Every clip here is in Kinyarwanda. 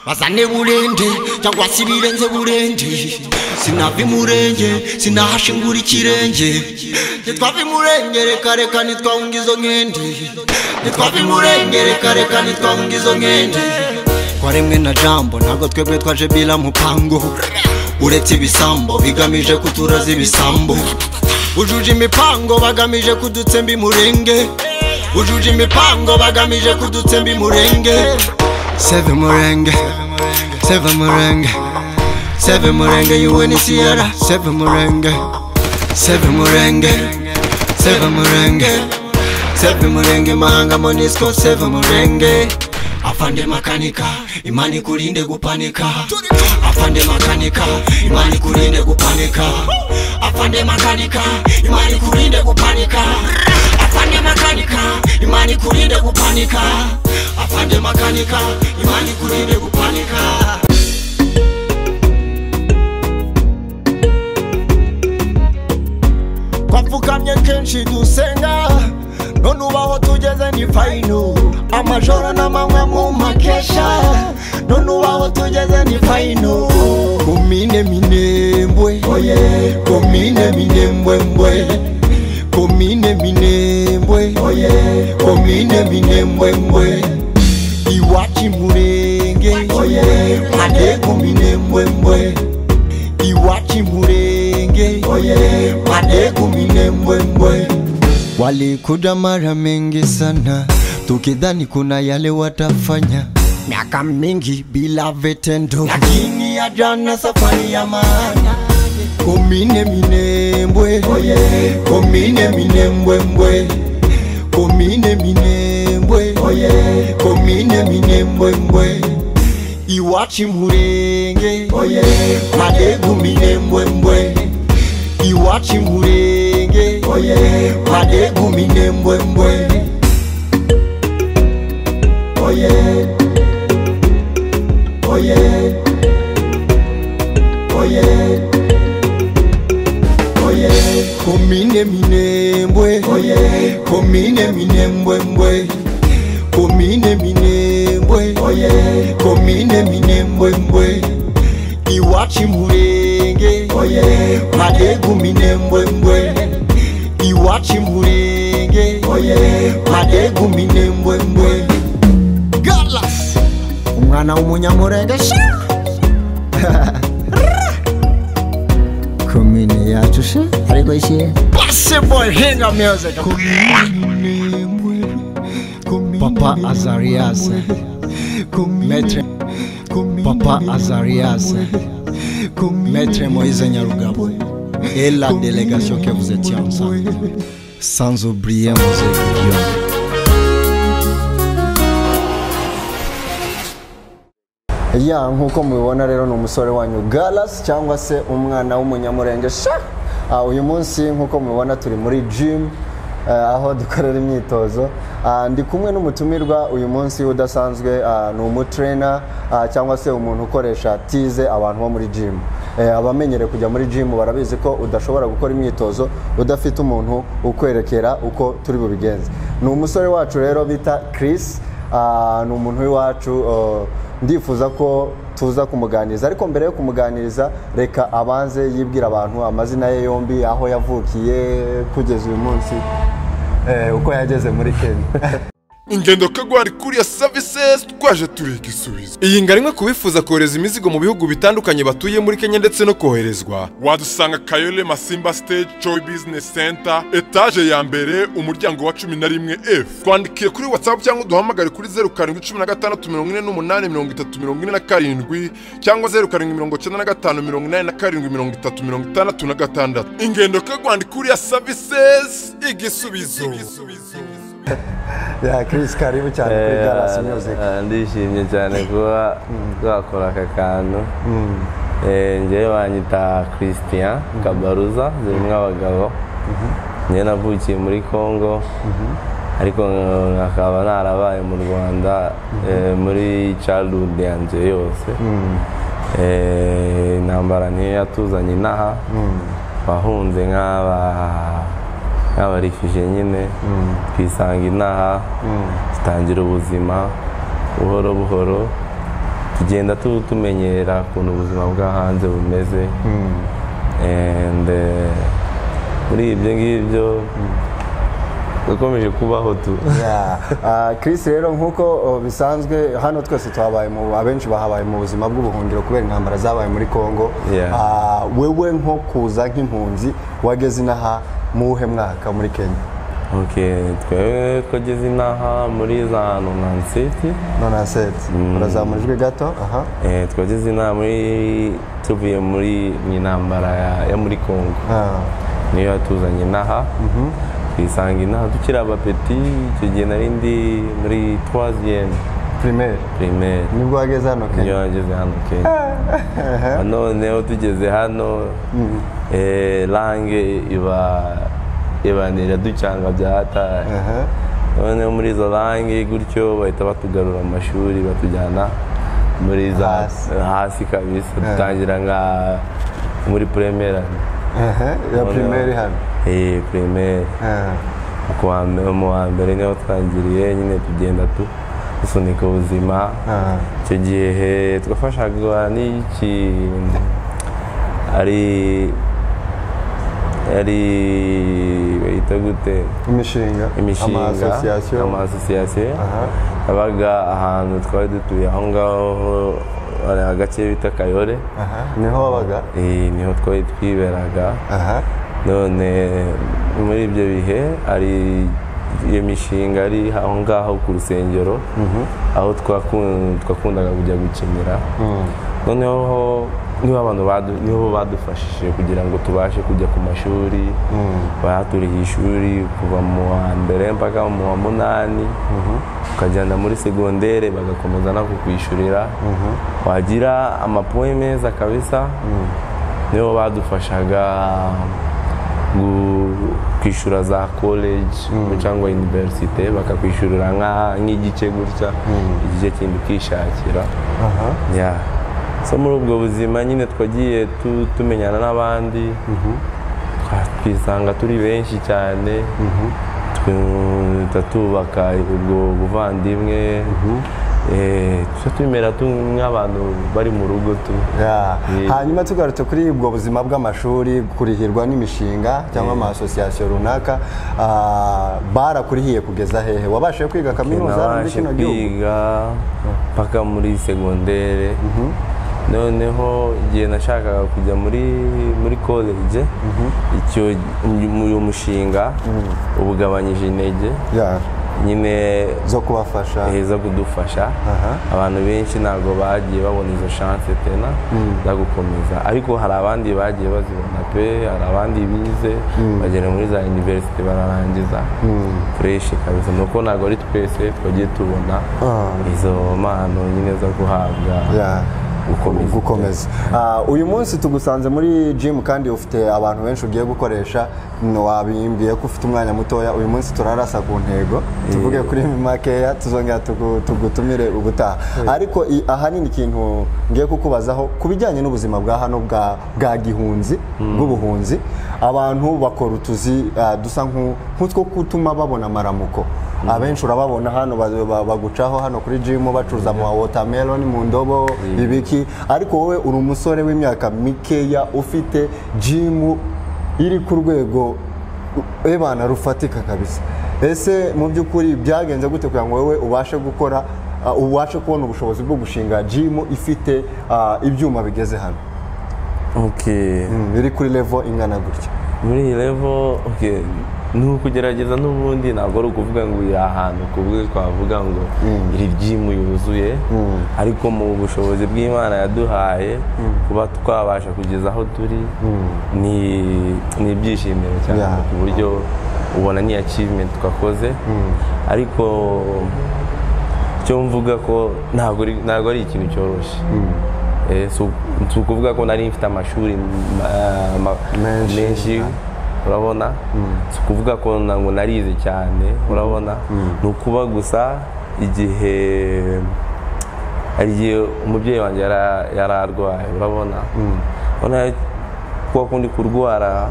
bazane burende cyangwa sibirenze burende sinavi murenge sinahashingura ikirenge nitwavi murenge reka nitwahunga izo nkende nitwavi murenge reka nitwahunga izo nkende twaremwe na jambo ntago twebwe twaje bila mupango uretse ibisambo bigamije kuturaza ibisambo ujuje imipango bagamije kudutsemba imurenge ujuje imipango bagamije kudutsemba imurenge Seve murenge Seve murenge yuweni sierra Seve murenge Seve murenge mahanga monisco Seve murenge afande makanika imani kurinde gupanika afande makanika imani kurinde gupanika afande makanika imani kurinde gupanika afande makanika imani kurinde gupanika afande makanika imani kurinde gupanika Kwafukamye kenshi dusenga none ubaho tugeze ni final amajoro n'amanywa mu makesha none ubaho tugeze ni final komine minembwe oye komine minembwe mbwe komine minembwe oye komine minembwe mbwe iwachi murenge oye madego minembwe mbwe iwachi murenge oye madego minembwe mbwe walikuja mara mengi sana tukidhani kuna yale watafanya miaka mingi bila vitendo lakini ya jana safari ya maana komine minembwe oye komine minembwe mbwe komine minembwe oye komine minembwe mbwe iwachi murenge oye madego minembwe mbwe iwachi murenge oye madego minembwe mbwe oye oye oye oye komine minembwe oye komine minembwe mbwe komine minembwe oye komine minembwe mbwe iwachi murenge oye madego minembwe mbwe iwachi murenge oye madego minembwe mbwe Galas umwana w'umunyamurenge komine yacu she ariko ishe Passe boy henga music Papa Azarias Maître Papa Azarias Maître Moïse Nyarugabo et la délégation que vous étiez ensemble sans oublier Mose Guillaume Ya nkuko mubibona rero n'umusore wanyu Galas cyangwa se umwana w'umunyamurenge sha uyu munsi nkuko mubibona turi muri gym aho dukorera imyitozo ndi kumwe n'umutumirwa uyu munsi udasanzwe ni umutrainer cyangwa se umuntu ukoresha tize abantu bo muri gym abamenyere kujya muri gym barabizi ko udashobora gukora imyitozo udafite umuntu ukwerekera uko turi bubigenze ni umusore wacu rero bita Chris ni umuntu w'iwacu ndifuza ko tuza kumuganiriza ariko mbere yo kumuganiriza reka abanze yibwira abantu amazina ye yombi aho yavukiye kugeza uyu munsi uko yageze muri Kenya ingendo kagwari kuri ya services twaje tureka isubizo iyi ngarimwe kubifuza kohereza imizigo mu bihugu bitandukanye batuye muri Kenya ndetse no koherezwa wadusanga Kayole Masimba Stage Joy Business Center etage ya mbere umuryango wa 11F twandikiye kuri WhatsApp cyangwa duhamagare kuri 0716883047 cyangwa 0795883036 ingendo kagwari kuri ya services igisubizo Ya Chris karibu cyane kuri Galas Music ndishimye cyane kuba twakora aka kantu njyewe banyita Christian Kabaruza zimwe abagabo njye navukiye muri Congo ariko akaba narabaye mu Rwanda muri childhood yanjye yose intambara niyo yatuzanye inaha bahunze nk'abarifije nyine twisanga inaha tutangira ubuzima buhoro buhoro tugenda tumenyera ukuntu ubuzima bwa hanze bumeze and muri ibyo ngibyo dukomeje kubaho tu. Chris rero nk'uko bisanzwe hano twese twabaye abenshi bahabaye mu buzima bw'ubuhungiro kubera intambara zabaye muri Congo. Wewe nko kuza nk'impunzi wageze inaha mu wuhe mwaka muri Kenya? Twebwe twageze inaha muri za 97 urazamurijwe gato. twageze inaha tuvuye muri intambara ya muri Congo niyo yatuzanye inaha twisanga inaha tukiri abapeti. Icyo gihe nari ndi muri 3e primaire nibwo wageze hano Kenya? niyo wageze hano Kenya. Noneho tugeze hano langue ibanira ducanga bya hatari. Noneho muri izo langue gutyo bahita batugarura mu mashuri batujyana muri za hasi kabisa. Dutangira nka muri primaire ya primaire hano. Primaire mu wa mbere niho twangiriye nyine tugenda dusunika ubuzima. Icyo gihe twafashagwa n'iki ari bahita gute imishinga ama association abaga ahantu twari dutuye aho ngaho agace bita Kayole. Niho wabaga? Niho twari twiberaga. None muri ibyo bihe ari iyo mishinga ari aho ngaho ku rusengero aho twakundaga kujya gukinira. Noneho niho abantu niho badufashije kugira ngo tubashe kujya ku mashuri. Baturiye ishuri kuva mu wa mbere mpaka mu wa 8 ukajyana muri segondere bagakomeza no kukwishurira. Wagira amapoint meza kabisa niho badufashaga kwishura za college cyangwa university bakakwishurira nk'igice gutya igice kindi kwishakira. So muri ubwo buzima nyine twagiye tumenyana n'abandi twisanga turi benshi cyane tubaka ubwo buvandimwe. Tumera nk'abantu bari mu rugo tu. Hanyuma tugarutse kuri ubwo buzima bw'amashuri kurihirwa n'imishinga cyangwa ama association runaka, barakurihiye kugeza hehe? Wabashije kwiga kaminuza muri kino gihugu? Kwiga paka muri segondere. Noneho igihe nashakaga kujya muri college icyo umushinga ubugabanyije intege nyine zo kubafasha zo kudufasha. Abantu benshi ntabwo bagiye babona izo chance tena za gukomeza, ariko hari abandi bagiye bazibona pe. Hari abandi bize bagera muri za university bararangiza fresh kabisa. Nuko ntabwo ari twese twagiye tubona izo mpano nyine zo guhabwa gukomeza. Uyu munsi tugusanze muri gym kandi ufite abantu benshi ugiye gukoresha. Wabimbwiye ko ufite umwanya mutoya. Uyu munsi turarasa ku ntego tuvuge kuri makeya tuzongera tugutumire ubutaha. Ariko ahanini ikintu ngiye kukubazaho kubijyanye n'ubuzima bwa hano bwa gihunzi bw'ubuhunzi, abantu bakora utuzi dusa nk'utwo gutuma babona amaramuko. Abenshi urababona hano bagucaho hano kuri gym bacuruza mu watermelon mu ndobo ibiki, ariko wowe uri umusore w'imyaka mikeya ufite gym iri ku rwego ebana rufatika kabisa. Ese mu by'ukuri byagenze gute kugira ngo wowe ubashe gukora ubashe kubona ubushobozi bwo gushinga gym ifite ibyuma bigeze hano? Iri kuri level ingana gutya? Muri level ni ukugerageza n'ubundi ntabwo ari ukuvuga ngo iri ahantu kubwo twavuga ngo iri gym yuzuye, ariko mu bushobozi bw'Imana yaduhaye kuba twabasha kugeza aho turi ni ibyishimiro cyane ku buryo ubona ni achievement twakoze. Ariko cyo mvuga ko ntabwo ari ikintu cyoroshye. Si ukuvuga ko nari mfite amashuri menshi urabona, si ukuvuga ko ngo narize cyane urabona. Ni ukuba gusa igihe umubyeyi wanjye yari arwaye urabona, kuba kundi kurwara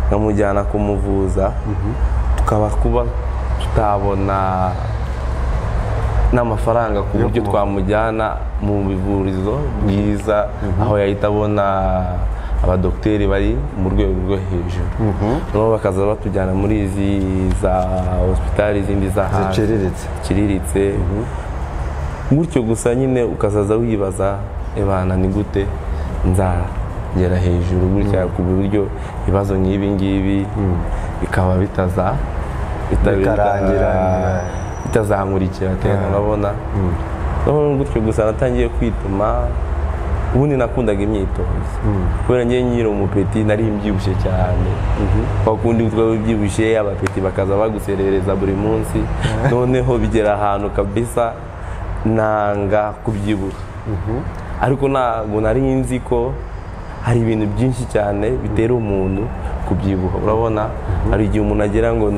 nkamujyana kumuvuza tukaba kuba tutabona n'amafaranga ku buryo twamujyana mu bivurizo bwiza aho yahita abona abadokiteri bari mu rwego rwo hejuru nabo bakaza batujyana muri izi za hospitali zindi za ziciriritse gutyo gusa nyine ukazaza wibaza ebana ni gute nzagera hejuru gutya ku buryo ibibazo nk'ibi ngibi bikaba bitazankurikira tena urabona gutyo gusa natangiye kwituma ubundi nakundaga imyitozo kubera ngiye nyiri umupeti nari mbyibushye cyane bakundi utwa byibushye abapeti bakaza baguserereza buri munsi noneho bigera ahantu kabisa nanga kubyibuha ariko ntabwo nari nzi ko hari ibintu byinshi cyane bitera umuntu kubyibuha urabona hari igihe umuntu agira ngo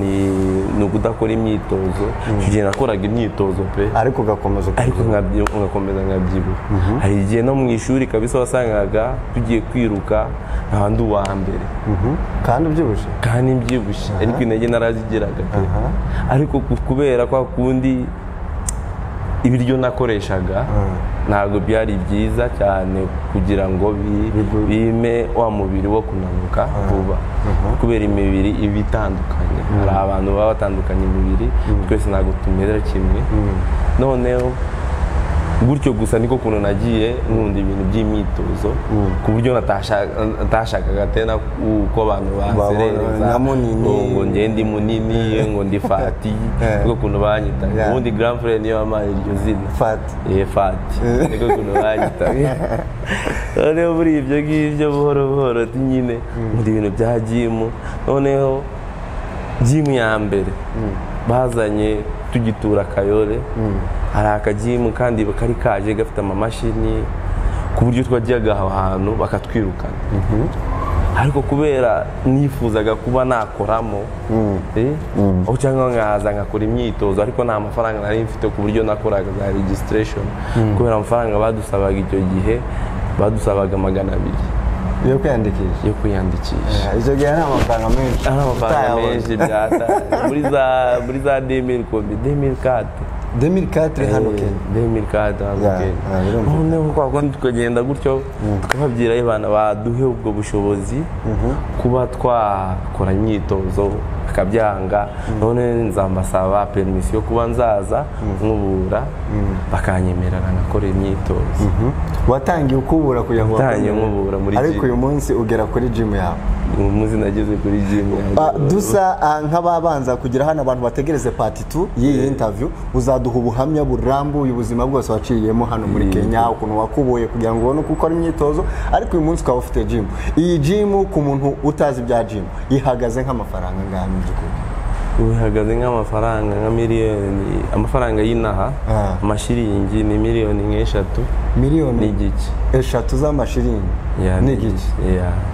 ni ukudakora imyitozo igihe nakoraga imyitozo pe ariko ngakomeza nkabyibuha hari igihe no mu ishuri kabisa wasangaga tugiye kwiruka nkandi uwa mbere kandi mbyibushye ariko intege narazigeraga pe ariko kubera kwa kundi ibiryo nakoreshaga ntabwo byari byiza cyane kugira ngo bime wa mubiri wo kunanuka vuba kubera imibiri iba itandukanye hari abantu baba batandukanye imibiri twese ntabwo tumera kimwe noneho gutyo gusa niko kuntu nagiye nkunda ibintu by'imyitozo ku buryo natashakaga tena uko abantu banserereza ngo ngende munini ngo ndi fati niko kuntu banyitaga ubundi grand frère niyo amaye iryo zina fati niko kuntu banyitaga noneho muri ibyo ngibyo buhoro nyine nkunda ibintu bya gym noneho gym ya mbere bazanye tugitura Kayole hari akajimu kandi kari kaje gafite amamashini ku buryo twajyaga aho hantu bakatwirukana ariko kubera nifuzaga kuba nakoramo aho cyangwa nkaza ngakora imyitozo ariko nta mafaranga nari mfite ku buryo nakoraga za registration kubera amafaranga badusabaga icyo gihe badusabaga 200 yo kwiyandikisha icyo gihe nta mafaranga menshi byata muri za 2004 hano Kenya noneho kwa tukagenda gutyo tukababwira abana baduhe ubwo bushobozi kuba twakora imyitozo akabyanga none nzambasaba permission kuba nzaza nkubura bakanyemerera nakora imyitozo watangiye ukubura kugira ngo nkubura muri ariko uyu munsi ugera kuri gym yawe umuzi nageze kuri gym dusa nk'ababanza kugira hano abantu bategereze part 2 y'iyi interview uzaduha ubuhamya burambuye ubuzima bwose waciyemo hano muri Kenya ukuntu wakubuye kugira ngo ubone gukora imyitozo ariko uyu munsi ukaba ufite gym iyi gym ku muntu utazi bya gym ihagaze nk'amafaranga ngana uhagaze nk'amafaranga nka miliyoni amafaranga y'inaha amashiringi ni miliyoni 3 miliyoni n'igice 3 z'amashiringi n'igice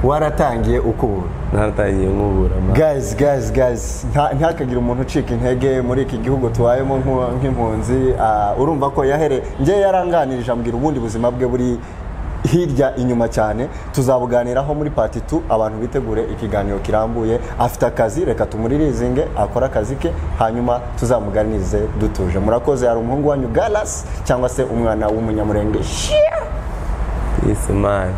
waratangiye ukubura naratangiye nkubura guys ntakagira umuntu ucika intege muri iki gihugu tubayemo nk'impunzi urumva ko nge yaranganirije ambwira ubundi buzima bwe buri hirya inyuma cyane tuzabuganiraho muri part 2 abantu bitegure ikiganiro kirambuye afite akazi reka tumuririzinge akora akazi ke hanyuma tuzamuganirize dutuje murakoze ari umuhungu wanyu Galas cyangwa se umwana w'umunyamurenge yes man